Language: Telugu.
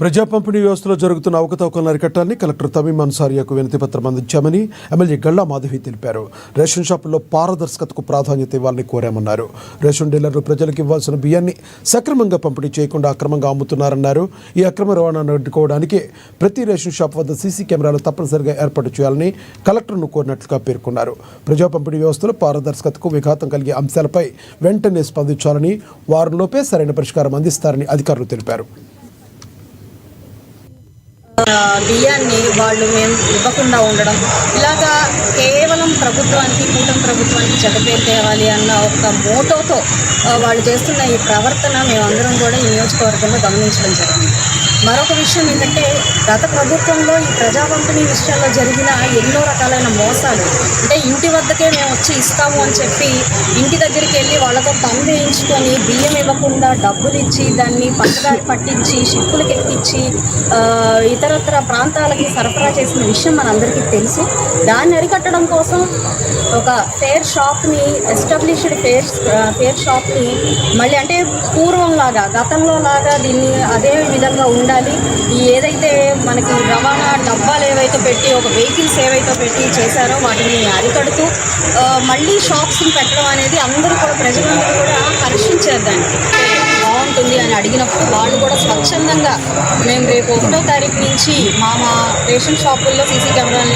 ప్రజా పంపిణీ వ్యవస్థలో జరుగుతున్న అవకతవకలను అరికట్టాలని కలెక్టర్ తమీం అన్సారియాకు వినతిపత్రం అందించామని ఎమ్మెల్యే గల్లా మాధవి తెలిపారు. రేషన్ షాపుల్లో పారదర్శకతకు ప్రాధాన్యత ఇవ్వాలని కోరామన్నారు. రేషన్ డీలర్లు ప్రజలకు ఇవ్వాల్సిన బియ్యాన్ని సక్రమంగా పంపిణీ చేయకుండా అక్రమంగా అమ్ముతున్నారన్నారు. ఈ అక్రమ రవాణాను అడ్డుకోవడానికి ప్రతి రేషన్ షాప్ వద్ద సీసీ కెమెరాలు తప్పనిసరిగా ఏర్పాటు చేయాలని కలెక్టర్ను కోరినట్లుగా పేర్కొన్నారు. ప్రజా పంపిణీ వ్యవస్థలో పారదర్శకతకు విఘాతం కలిగే అంశాలపై వెంటనే స్పందించాలని, వారంలోపే సరైన పరిష్కారం అందిస్తారని అధికారులు తెలిపారు. బియ్యాన్ని వాళ్ళు మేము ఇవ్వకుండా ఉండడం, ఇలాగా కేవలం ప్రభుత్వానికి, కూటమి ప్రభుత్వానికి చెడ్డపేరు తేవాలి అన్న ఒక మోటోతో వాళ్ళు చేస్తున్న ఈ ప్రవర్తన మేమందరం కూడా ఈ నియోజకవర్గంలో గమనించడం జరిగింది. మరొక విషయం ఏంటంటే, గత ప్రభుత్వంలో ఈ ప్రజా పంపిణీ విషయాల్లో జరిగిన ఎన్నో రకాలైన మోసాలు, అంటే ఇంటి వద్దకే మేము వచ్చి ఇస్తాము అని చెప్పి ఇంటి దగ్గరికి వెళ్ళి వాళ్ళతో పని వేయించుకొని బియ్యం ఇవ్వకుండా డబ్బులు ఇచ్చి దాన్ని పక్కదారి పట్టించి షిప్పులకు ఎక్కించి ఇతరత్ర ప్రాంతాలకి సరఫరా చేసిన విషయం మనందరికీ తెలుసు. దాన్ని అరికట్టడం కోసం ఒక ఫేర్ షాప్ని, ఎస్టాబ్లిష్డ్ ఫేర్ షాప్ని మళ్ళీ అంటే పూర్వంలాగా, గతంలో లాగా దీన్ని అదే విధంగా ఉండాలి. ఈ ఏదైతే మనకి రవాణా డబ్బాలు ఏవైతే పెట్టి, ఒక వెహికల్స్ ఏవైతే పెట్టి చేశారో వాటిని అరికడుతూ మళ్ళీ షాప్స్ని పెట్టడం అనేది అందరూ కూడా, ప్రజలందరూ కూడా హర్షించారు. దానికి బాగుంటుంది అని అడిగినప్పుడు వాళ్ళు కూడా స్వచ్ఛందంగా మేము రేపు 1వ తారీఖు నుంచి మా రేషన్ షాపుల్లో సీసీ కెమెరాలని